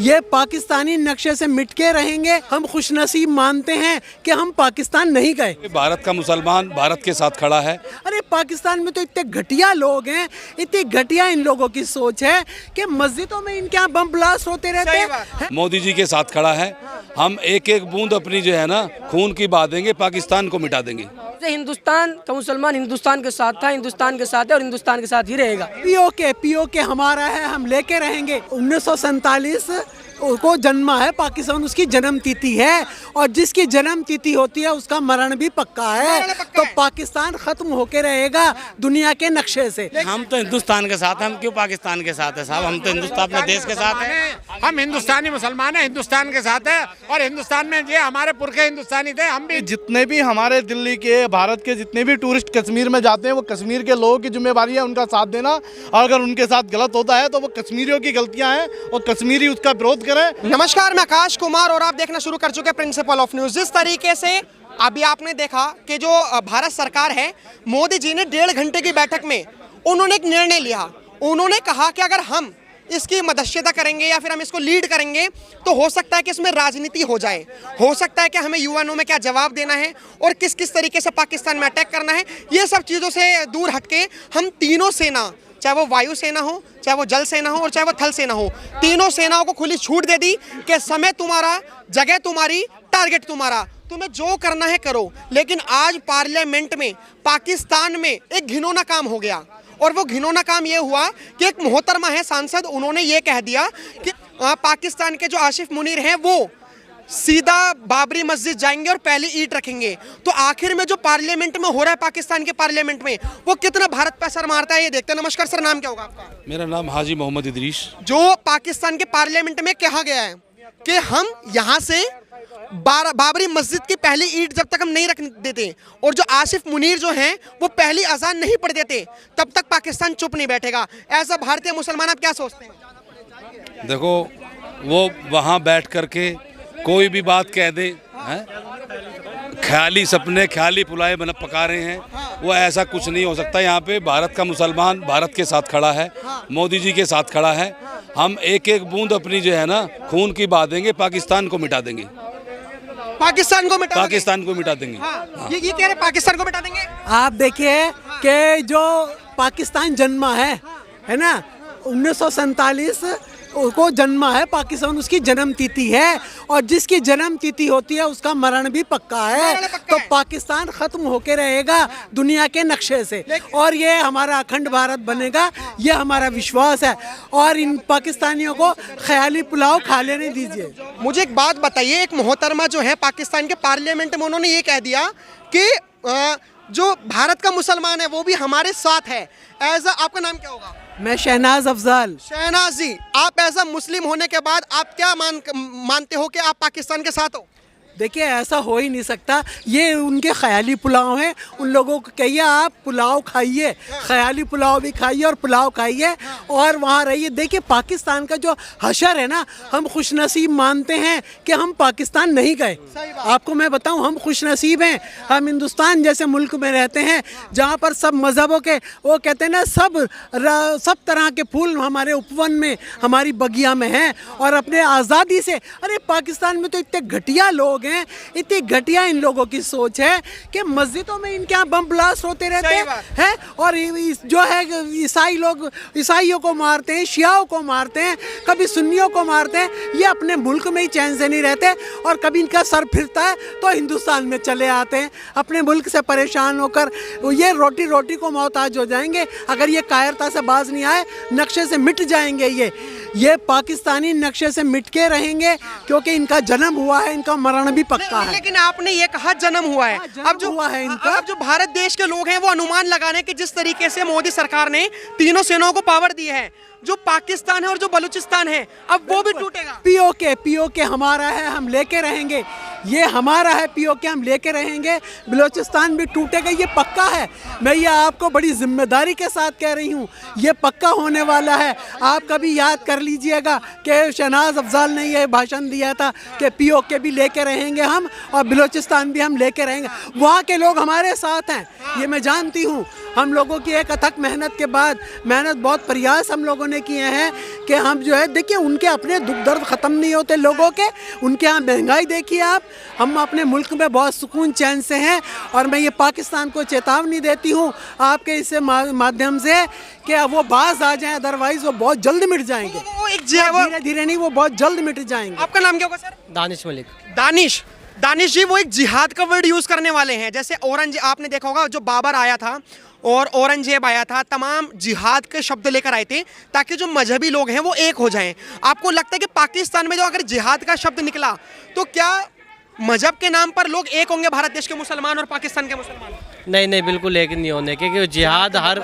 ये पाकिस्तानी नक्शे से मिट के रहेंगे। हम खुशनसीब मानते हैं कि हम पाकिस्तान नहीं गए। भारत का मुसलमान भारत के साथ खड़ा है। अरे पाकिस्तान में तो इतने घटिया लोग हैं, इतनी घटिया इन लोगों की सोच है कि मस्जिदों में इनके यहाँ बम ब्लास्ट होते रहते हैं। मोदी जी के साथ खड़ा है। हम एक एक बूंद अपनी जो है ना खून की बहा देंगे, पाकिस्तान को मिटा देंगे। हिंदुस्तान का मुसलमान हिंदुस्तान के साथ था, हिंदुस्तान के साथ है और हिंदुस्तान के साथ ही रहेगा। पीओके हमारा है, हम लेके रहेंगे। 1947 को जन्मा है पाकिस्तान, उसकी जन्म तिथि है और जिसकी जन्म तिथि होती है उसका मरण भी पक्का है। तो पाकिस्तान खत्म होके रहेगा दुनिया के नक्शे से। हम तो हिंदुस्तान के साथ हैं, हम क्यों पाकिस्तान के साथ है साहब? हम तो हिंदुस्तान अपने देश के साथ हैं। हम हिंदुस्तानी मुसलमान हैं, हिंदुस्तान के साथ है और हिंदुस्तान में ये हमारे पुरखे हिंदुस्तानी थे। हम भी जितने भी हमारे दिल्ली के, भारत के जितने भी टूरिस्ट कश्मीर में जाते हैं, वो कश्मीर के लोगों की जिम्मेवारी है उनका साथ देना। और अगर उनके साथ गलत होता है तो वो कश्मीरियों की गलतियां हैं और कश्मीरी उसका विरोध करें। नमस्कार, मैं आकाश कुमार और आप देखना शुरू कर चुके हैं प्रिंसिपल ऑफ न्यूज। जिस तरीके से अभी आपने देखा कि जो भारत सरकार है, मोदी जी ने 1.5 घंटे की बैठक में उन्होंने एक निर्णय लिया। उन्होंने कहा कि अगर हम इसकी मध्यस्थता करेंगे या फिर हम इसको लीड करेंगे तो हो सकता है कि इसमें राजनीति हो जाए। हो सकता है कि हमें यूएनओ में क्या जवाब देना है और किस किस तरीके से पाकिस्तान में अटैक करना है, ये सब चीज़ों से दूर हटके हम तीनों सेना, चाहे वो वायुसेना हो, चाहे वो जल सेना हो और चाहे वो थल सेना हो, तीनों सेनाओं को खुली छूट दे दी कि समय तुम्हारा, जगह तुम्हारी, टारगेट तुम्हारा, तुम्हें जो करना है करो। लेकिन आज पार्लियामेंट में पाकिस्तान में एक घिनौना काम हो गया और वो घिनौना काम ये हुआ कि एक मोहतरमा है सांसद, उन्होंने ये कह दिया कि पाकिस्तान के जो आसिफ मुनीर हैं वो सीधा बाबरी मस्जिद जाएंगे और पहली ईंट रखेंगे। तो आखिर में जो पार्लियामेंट में हो रहा है, पाकिस्तान के पार्लियामेंट में, वो कितना भारत पर असर मारता है ये देखते हैं। नमस्कार सर, नाम क्या होगा आपका? मेरा नाम हाजी मोहम्मद इदरीस। जो पाकिस्तान के पार्लियामेंट में कहा गया है कि हम यहाँ से बाबरी मस्जिद की पहली ईंट जब तक हम नहीं रख देते और जो आसिफ मुनीर जो हैं वो पहली अजान नहीं पढ़ देते, तब तक पाकिस्तान चुप नहीं बैठेगा। एज अ भारतीय मुसलमान आप क्या सोचते हैं? देखो, वो वहाँ बैठ करके कोई भी बात कह दे, ख्याली सपने, ख्याली पुलाए बना पका रहे हैं, वो ऐसा कुछ नहीं हो सकता। यहाँ पे भारत का मुसलमान भारत के साथ खड़ा है, मोदी जी के साथ खड़ा है। हम एक एक बूंद अपनी जो है ना खून की बहा देंगे, पाकिस्तान को मिटा देंगे। पाकिस्तान को मिटा देंगे। ये कह रहे पाकिस्तान को मिटा देंगे। आप देखिए कि जो पाकिस्तान जन्मा है ना, 1947 को जन्मा है पाकिस्तान, उसकी जन्म तिथि है और जिसकी जन्म तिथि होती है उसका मरण भी पक्का है। तो पाकिस्तान खत्म होके रहेगा दुनिया के नक्शे से और ये हमारा अखंड भारत बनेगा, ये हमारा विश्वास है। और इन पाकिस्तानियों को ख्याली पुलाव खा लेने दीजिए। मुझे एक बात बताइए, एक मोहतरमा जो है पाकिस्तान के पार्लियामेंट में, उन्होंने ये कह दिया कि जो भारत का मुसलमान है वो भी हमारे साथ है। एज आपका नाम क्या होगा? मैं शहनाज अफजाल। शहनाज जी, आप एज अ मुस्लिम होने के बाद आप क्या मानते हो कि आप पाकिस्तान के साथ हो? देखिए, ऐसा हो ही नहीं सकता, ये उनके ख्याली पुलाव हैं। उन लोगों को कहिए आप पुलाव खाइए, ख्याली पुलाव भी खाइए और पुलाव खाइए और वहाँ रहिए। देखिए, पाकिस्तान का जो हशर है ना, हम खुशनसीब मानते हैं कि हम पाकिस्तान नहीं गए। आपको मैं बताऊं, हम खुशनसीब हैं। हम हिंदुस्तान जैसे मुल्क में रहते हैं जहाँ पर सब मज़हबों के, वो कहते हैं ना, सब तरह के फूल हमारे उपवन में, हमारी बगिया में हैं और अपने आज़ादी से। अरे पाकिस्तान में तो इतने घटिया लोग हैं, इतनी घटिया इन लोगों की सोच है कि मस्जिदों में इनके यहाँ बम ब्लास्ट होते रहते हैं और जो है ईसाई लोग ईसाइयों को मारते हैं, शियाओं को मारते हैं, कभी सुन्नियों को मारते हैं। ये अपने मुल्क में ही चैन से नहीं रहते और कभी इनका सर फिरता है तो हिंदुस्तान में चले आते हैं। अपने मुल्क से परेशान होकर ये रोटी रोटी को मोहताज हो जाएंगे अगर ये कायरता से बाज नहीं आए। नक्शे से मिट जाएंगे ये पाकिस्तानी नक्शे से मिट के रहेंगे क्योंकि इनका जन्म हुआ है, इनका मरण भी पक्का है। लेकिन आपने ये कहा जन्म हुआ है, अब जो हुआ है इनका, अब जो भारत देश के लोग हैं वो अनुमान लगाने के जिस तरीके से मोदी सरकार ने तीनों सेनाओं को पावर दी है, जो पाकिस्तान है और जो बलूचिस्तान है, अब वो भी टूटेगा। पीओके हमारा है, हम लेके रहेंगे। ये हमारा है, पीओके हम लेके रहेंगे। बलूचिस्तान भी टूटेगा, ये पक्का है। मैं ये आपको बड़ी जिम्मेदारी के साथ कह रही हूँ, ये पक्का होने वाला है। आप कभी याद कर लीजिएगा कि शहनाज अफजाल ने ये भाषण दिया था कि पीओके भी लेके रहेंगे हम और बलूचिस्तान भी हम लेके रहेंगे। वहाँ के लोग हमारे साथ हैं, ये मैं जानती हूँ। हम लोगों की एक अथक मेहनत के बाद, बहुत प्रयास हम लोगों ने किए हैं कि हम जो है, देखिए उनके अपने दुख दर्द ख़त्म नहीं होते लोगों के, उनके यहाँ महंगाई देखिए आप, हम अपने मुल्क में बहुत सुकून चैन से हैं। और मैं ये पाकिस्तान को चेतावनी देती हूँ आपके इस माध्यम से कि वो बाज आ जाएं, अदरवाइज वो बहुत जल्द मिट जाएंगे। वो एक धीरे धीरे नहीं, वो बहुत जल्द मिट जाएंगे। आपका नाम क्या होगा सर? दानिश मलिक। दानिश जी, वो एक जिहाद का वर्ड यूज करने वाले हैं। जैसे औरंगजेब, आपने देखा होगा जो बाबर आया था और औरंगजेब आया था, तमाम जिहाद के शब्द लेकर आए थे ताकि जो मजहबी लोग हैं वो एक हो जाएं। आपको लगता है कि पाकिस्तान में जो अगर जिहाद का शब्द निकला तो क्या मजहब के नाम पर लोग एक होंगे, भारत देश के मुसलमान और पाकिस्तान के मुसलमान? नहीं बिल्कुल एक नहीं होने, क्योंकि जिहाद हर,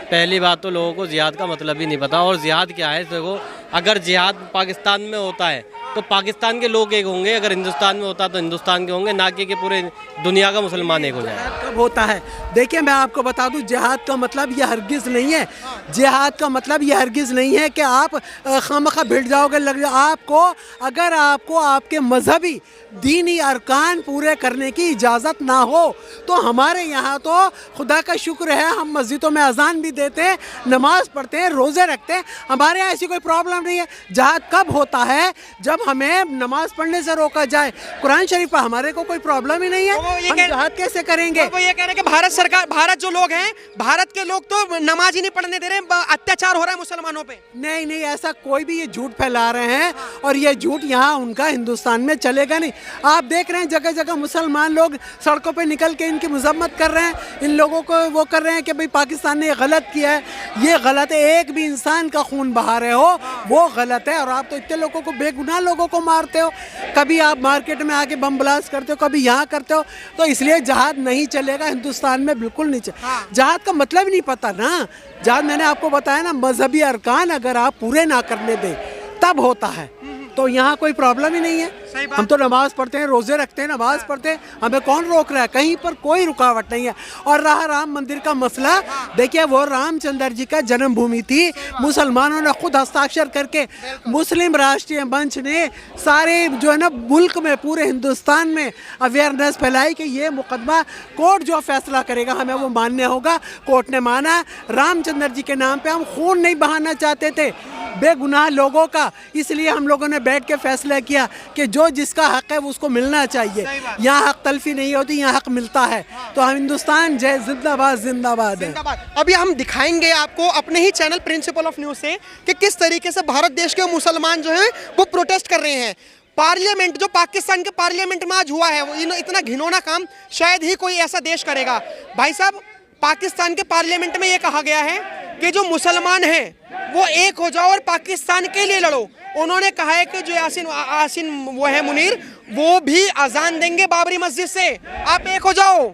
पहली बात तो लोगों को जिहाद का मतलब ही नहीं पता। और जिहाद क्या है, देखो अगर जिहाद पाकिस्तान में होता है तो पाकिस्तान के लोग एक होंगे, अगर हिंदुस्तान में होता तो हिंदुस्तान के होंगे, ना कि पूरे दुनिया का मुसलमान एक हो जाए। कब होता है? देखिए मैं आपको बता दूं, जिहाद का मतलब ये हरगिज़ नहीं है, जिहाद का मतलब ये हरगिज़ नहीं है कि आप खामखा भिड़ जाओगे, लग आपको, अगर आपको आपके मजहबी दीनी अरकान पूरे करने की इजाज़त ना हो तो हमारे यहाँ तो खुदा का शुक्र है, हम मस्जिदों में अजान भी देते हैं, नमाज पढ़ते हैं, रोज़े रखते हैं, हमारे यहाँ ऐसी कोई प्रॉब्लम नहीं है। जिहाद कब होता है? जब हमें नमाज पढ़ने से रोका जाए। कुरान शरीफ पर हमारे को कोई प्रॉब्लम ही नहीं है, हम जिहाद कैसे करेंगे? वो ये कह रहे हैं कि भारत सरकार, भारत जो लोग हैं, भारत के लोग तो नमाज ही नहीं पढ़ने दे रहे, अत्याचार हो रहा है मुसलमानों पे। नहीं, ऐसा कोई भी ये झूठ फैला रहे हैं और ये झूठ यहाँ उनका हिंदुस्तान में चलेगा नहीं। आप देख रहे हैं जगह जगह मुसलमान लोग सड़कों पे निकल के इनकी मजम्मत कर रहे हैं, इन लोगों को वो कर रहे हैं कि भाई पाकिस्तान ने गलत किया है, ये गलत है, एक भी इंसान का खून बहा रहे हो वो गलत है। और आप तो इतने लोगों को, बेगुनाह लोगों को मारते हो, कभी आप मार्केट में आके बम ब्लास्ट करते हो, कभी यहाँ करते हो, तो इसलिए जिहाद नहीं चलेगा हिंदुस्तान में, बिल्कुल नहीं चलेगा। जिहाद का मतलब नहीं पता ना, जिहाद मैंने आपको बताया ना, मजहबी अरकान अगर आप पूरे ना करने दें तब होता है, तो यहाँ कोई प्रॉब्लम ही नहीं है। हम तो नमाज पढ़ते हैं, रोज़े रखते हैं, नमाज पढ़ते हैं, हमें कौन रोक रहा है? कहीं पर कोई रुकावट नहीं है। और रहा राम मंदिर का मसला, देखिए वो रामचंद्र जी का जन्मभूमि थी, मुसलमानों ने खुद हस्ताक्षर करके, मुस्लिम राष्ट्रीय मंच ने सारे जो है ना मुल्क में, पूरे हिंदुस्तान में अवेयरनेस फैलाई कि ये मुकदमा कोर्ट जो फैसला करेगा हमें वो मान्य होगा। कोर्ट ने माना, रामचंद्र जी के नाम पर हम खून नहीं बहाना चाहते थे बेगुनाह लोगों का, इसलिए हम लोगों ने बैठ के फैसला किया कि जो जिसका हक है वो उसको मिलना चाहिए। यहाँ हक तलफी नहीं होती, यहाँ हक मिलता है। तो हम हिंदुस्तान जय जिंदाबाद, जिंदाबाद है। अभी हम दिखाएंगे आपको अपने ही चैनल प्रिंसिपल ऑफ न्यूज़ से कि किस तरीके से भारत देश के मुसलमान जो हैं वो प्रोटेस्ट कर रहे हैं। पार्लियामेंट, जो पाकिस्तान के पार्लियामेंट में आज हुआ है, वो इतना घिनौना काम शायद ही कोई ऐसा देश करेगा। भाई साहब, पाकिस्तान के पार्लियामेंट में ये कहा गया है कि जो मुसलमान हैं वो एक हो जाओ और पाकिस्तान के लिए लड़ो। उन्होंने कहा है कि जो आसिन वो है मुनीर, वो भी अजान देंगे बाबरी मस्जिद से, आप एक हो जाओ।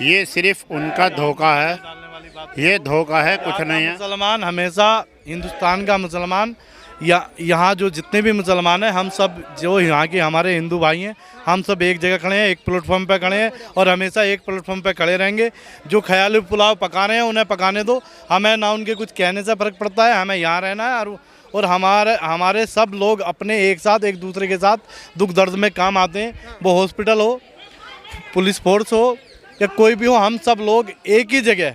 ये सिर्फ उनका धोखा है, ये धोखा है, कुछ नहीं है। मुसलमान हमेशा, हिंदुस्तान का मुसलमान, यहाँ जो जितने भी मुसलमान हैं, हम सब जो यहाँ के हमारे हिंदू भाई हैं, हम सब एक जगह खड़े हैं, एक प्लेटफॉर्म पे खड़े हैं और हमेशा एक प्लेटफॉर्म पे खड़े रहेंगे। जो ख्याली पुलाव पका रहे हैं उन्हें पकाने दो, हमें ना उनके कुछ कहने से फ़र्क पड़ता है, हमें यहाँ रहना है। और हमारे सब लोग अपने एक साथ, एक दूसरे के साथ दुख दर्द में काम आते हैं। वो हॉस्पिटल हो, पुलिस फोर्स हो या कोई भी हो, हम सब लोग एक ही जगह,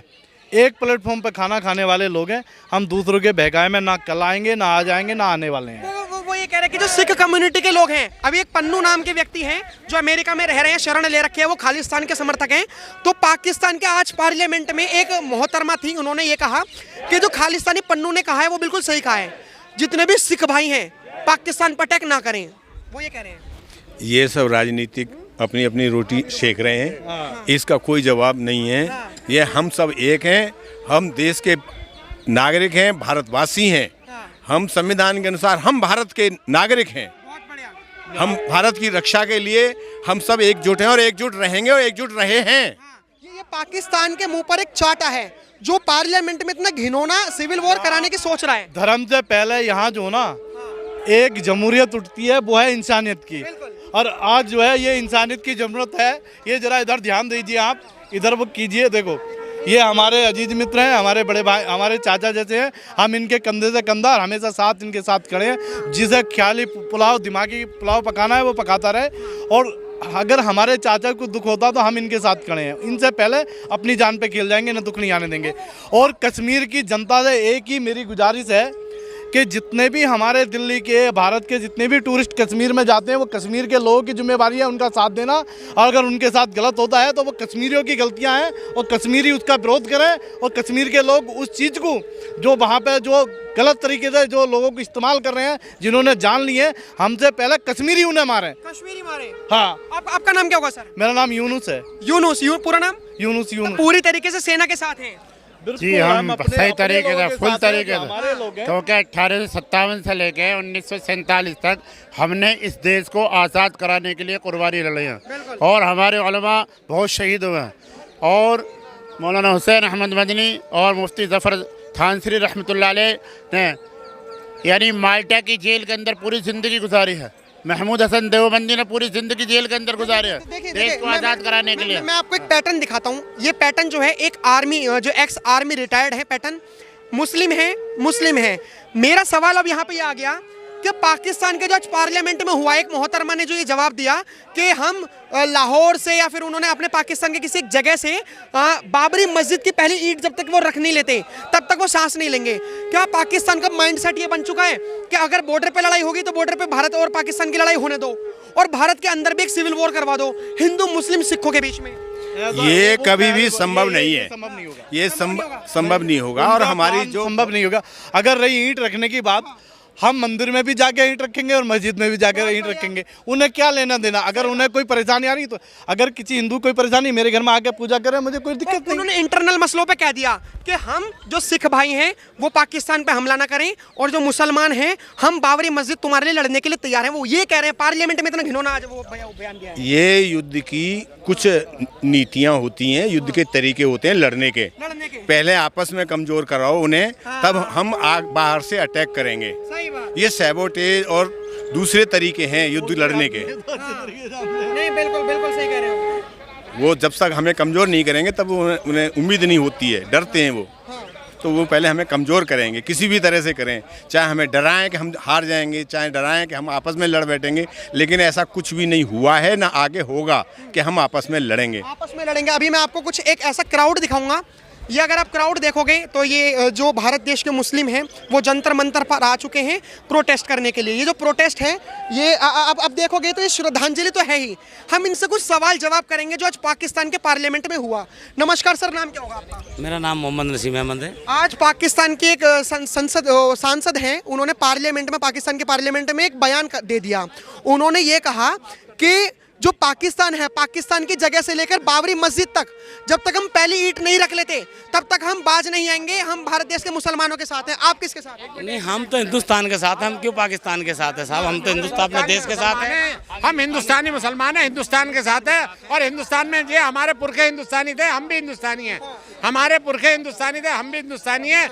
एक प्लेटफॉर्म पे खाना खाने वाले लोग हैं। हम दूसरों के बहकाए में ना कल आएंगे, ना आ जाएंगे, ना आने वाले हैं। वो ये कह रहे हैं कि जो सिख कम्युनिटी के लोग हैं, अभी एक पन्नू नाम के व्यक्ति हैं जो अमेरिका में रह रहे हैं, शरण ले रखे हैं, वो खालिस्तान के समर्थक हैं। तो पाकिस्तान के आज पार्लियामेंट में एक मोहतरमा थी, उन्होंने ये कहा कि जो खालिस्तानी पन्नू ने कहा है वो बिल्कुल सही कहा है, जितने भी सिख भाई हैं पाकिस्तान पर अटैक ना करें। वो ये कह रहे हैं ये सब राजनीतिक अपनी अपनी रोटी सेक रहे हैं, इसका कोई जवाब नहीं है। ये हम सब एक हैं, हम देश के नागरिक हैं, भारतवासी हैं, हम संविधान के अनुसार हम भारत के नागरिक हैं। हम भारत की रक्षा के लिए हम सब एकजुट हैं और एकजुट रहेंगे और एकजुट रहे हैं। ये पाकिस्तान के मुंह पर एक चाटा है जो पार्लियामेंट में इतना घिनौना सिविल वॉर कराने की सोच रहा है। धर्म से पहले यहाँ जो ना एक जमहूरियत उठती है, वो है इंसानियत की, और आज जो है ये इंसानियत की जरूरत है। ये जरा इधर ध्यान दीजिए, आप इधर वो कीजिए। देखो ये हमारे अजीज मित्र हैं, हमारे बड़े भाई, हमारे चाचा जैसे हैं। हम इनके कंधे से कंधा और हमेशा साथ इनके साथ खड़े हैं। जिसे ख्याली पुलाव, दिमागी पुलाव पकाना है वो पकाता रहे। और अगर हमारे चाचा को दुख होता तो हम इनके साथ खड़े हैं, इनसे पहले अपनी जान पे खेल जाएंगे, इन्हें दुख नहीं आने देंगे। और कश्मीर की जनता से एक ही मेरी गुजारिश है कि जितने भी हमारे दिल्ली के, भारत के जितने भी टूरिस्ट कश्मीर में जाते हैं, वो कश्मीर के लोगों की जिम्मेवारी है उनका साथ देना। और अगर उनके साथ गलत होता है तो वो कश्मीरियों की गलतियां हैं और कश्मीरी उसका विरोध करें। और कश्मीर के लोग उस चीज़ को जो वहाँ पे जो गलत तरीके से जो लोगों को इस्तेमाल कर रहे हैं, जिन्होंने जान ली है, हमसे पहले कश्मीरी उन्हें मारे। कश्मीरी मारे? हाँ। आपका नाम क्या होगा सर? मेरा नाम यूनुस है। यूनुस? पूरा नाम? यूनुस। पूरी तरीके से सेना के साथ हैं? जी, हम सही तरीके से, फुल तरीके से, क्योंकि 1857 से लेके 1947 तक हमने इस देश को आज़ाद कराने के लिए कुर्बानी लड़ी है और हमारे उलमा बहुत शहीद हुए हैं। और मौलाना हुसैन अहमद मदनी और मुफ्ती ज़फ़र थानसरी रहमतुल्लाह अलैह ने यानी माल्टा की जेल के अंदर पूरी ज़िंदगी गुजारी है। महमूद हसन देवबंदी ने पूरी जिंदगी जेल के अंदर गुजारे हैं देश को आज़ाद कराने के लिए। मैं आपको एक पैटर्न दिखाता हूँ। ये पैटर्न जो है एक आर्मी, जो एक्स आर्मी रिटायर्ड है, पैटर्न मुस्लिम है। मेरा सवाल अब यहाँ पे ये आ गया कि पाकिस्तान के जो आज पार्लियामेंट में हुआ, एक मोहतरमा ने जो ये जवाब दिया कि हम लाहौर से या फिर उन्होंने अपने पाकिस्तान के किसी एक जगह से बाबरी मस्जिद की पहली ईंट जब तक वो रख नहीं लेते तब तक वो सांस नहीं लेंगे। क्या पाकिस्तान का माइंडसेट ये बन चुका है कि अगर बॉर्डर पे लड़ाई होगी तो बॉर्डर पे भारत और पाकिस्तान की लड़ाई होने दो और भारत के अंदर भी एक सिविल वॉर करवा दो हिंदू मुस्लिम सिखों के बीच में? ये कभी भी संभव नहीं है, ये संभव नहीं होगा। और हमारी जो संभव नहीं होगा, अगर रही ईंट रखने की बात, हम मंदिर में भी जाके ईंट रखेंगे और मस्जिद में भी जाकर ईंट रखेंगे। उन्हें क्या लेना देना? अगर उन्हें कोई परेशानी आ रही तो, अगर किसी हिंदू कोई परेशानी मेरे घर में आके पूजा करे, मुझे कोई दिक्कत नहीं। उन्होंने इंटरनल मसलों पे कह दिया कि हम जो सिख भाई हैं वो पाकिस्तान पे हमला ना करें और जो मुसलमान हैं हम बाबरी मस्जिद तुम्हारे लिए लड़ने के लिए तैयार हैं। वो ये कह रहे हैं पार्लियामेंट में, इतना घिनौना आज वो बयान दिया है। ये युद्ध की कुछ नीतियाँ होती हैं, युद्ध के तरीके होते हैं लड़ने के। पहले आपस में कमजोर कराओ उन्हें, तब हम बाहर से अटैक करेंगे। ये सैबोटेज और दूसरे तरीके हैं युद्ध लड़ने के। नहीं, बिल्कुल सही कह रहे हो। वो जब तक हमें कमजोर नहीं करेंगे तब उन्हें उम्मीद नहीं होती है, डरते हैं वो। तो वो पहले हमें कमज़ोर करेंगे, किसी भी तरह से करें, चाहे हमें डराएं कि हम हार जाएंगे, चाहे डराएं कि हम आपस में लड़ बैठेंगे। लेकिन ऐसा कुछ भी नहीं हुआ है, ना आगे होगा कि हम आपस में लड़ेंगे। अभी मैं आपको कुछ एक ऐसा क्राउड दिखाऊंगा। ये अगर आप क्राउड देखोगे तो ये जो भारत देश के मुस्लिम हैं वो जंतर मंतर पर आ चुके हैं प्रोटेस्ट करने के लिए। ये जो प्रोटेस्ट है ये अब देखोगे तो ये श्रद्धांजलि तो है ही। हम इनसे कुछ सवाल जवाब करेंगे जो आज पाकिस्तान के पार्लियामेंट में हुआ। नमस्कार सर, नाम क्या होगा आपका? मेरा नाम मोहम्मद नसीम अहमद है। आज पाकिस्तान के एक सांसद हैं, उन्होंने पार्लियामेंट में, पाकिस्तान के पार्लियामेंट में एक बयान दे दिया। उन्होंने ये कहा कि जो पाकिस्तान है, पाकिस्तान की जगह से लेकर बाबरी मस्जिद तक जब तक हम पहली ईंट नहीं रख लेते तब तक हम बाज नहीं आएंगे। हम भारत देश के मुसलमानों के साथ हैं। आप किसके साथ हैं? नहीं, हम तो हिंदुस्तान के साथ हैं। हम क्यों पाकिस्तान के साथ है साहब? हम तो हिंदुस्तान अपने देश के साथ हैं। हम हिंदुस्तानी मुसलमान हैं, हिंदुस्तान के साथ है। और हिंदुस्तान में ये हमारे पुरखे हिंदुस्तानी थे, हम भी हिंदुस्तानी हैं। हमारे पुरखे हिंदुस्तानी थे, हम भी हिंदुस्तानी हैं।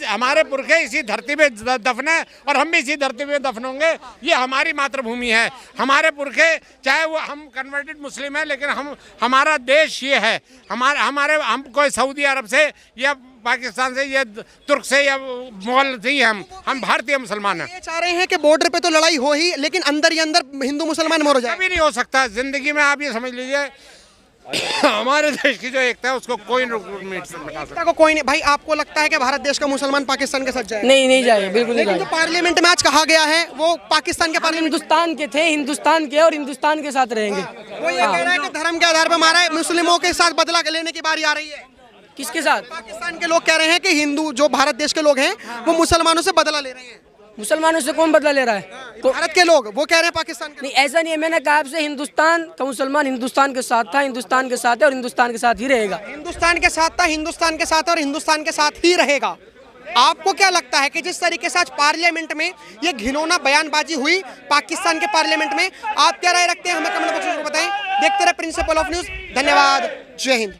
हमारे पुरखे इसी धरती पे दफन है और हम भी इसी धरती पे दफन होंगे। ये हमारी मातृभूमि है। हमारे पुरखे, चाहे वो हम कन्वर्टेड मुस्लिम हैं, लेकिन हमारा देश ये है। हम कोई सऊदी अरब से या पाकिस्तान से या तुर्क से या मुगल से ही हम भारतीय मुसलमान हैं। ये चाह रहे हैं कि बॉर्डर पे तो लड़ाई हो ही, लेकिन अंदर ही अंदर हिंदू मुसलमान मर जाए। कभी नहीं हो सकता जिंदगी में। आप ये समझ लीजिए हमारे देश की जो एकता है उसको कोई कोई नहीं। भाई आपको लगता है कि भारत देश का मुसलमान पाकिस्तान के साथ जाए? नहीं जाएगा, बिल्कुल नहीं जाएगा। जो पार्लियामेंट में आज कहा गया है वो पाकिस्तान के पार्लियामेंट, हिंदुस्तान के थे, हिंदुस्तान के और हिंदुस्तान के साथ रहेंगे। वो ये कह रहा है कि धर्म के आधार पर मारा है, मुस्लिमों के साथ बदला लेने की बारी आ रही है। किसके साथ? पाकिस्तान के लोग कह रहे हैं कि हिंदू जो भारत देश के लोग हैं वो मुसलमानों से बदला ले रहे हैं। मुसलमानों से कौन बदला ले रहा है? भारत के लोग वो कह रहे हैं पाकिस्तान के। नहीं, ऐसा नहीं है। मैंने कहा आपसे, हिंदुस्तान का मुसलमान हिंदुस्तान के साथ था, हिंदुस्तान के साथ है और हिंदुस्तान के साथ ही रहेगा। हिंदुस्तान के साथ था, हिंदुस्तान के साथ और हिंदुस्तान के साथ ही रहेगा। आपको क्या लगता है कि जिस तरीके से आज पार्लियामेंट में ये घिनौना बयानबाजी हुई पाकिस्तान के पार्लियामेंट में, आप क्या राय रखते हैं? हमें कमेंट बॉक्स में बताएं। देखते रहे प्रिंसिपल ऑफ न्यूज़। धन्यवाद। जय हिंद।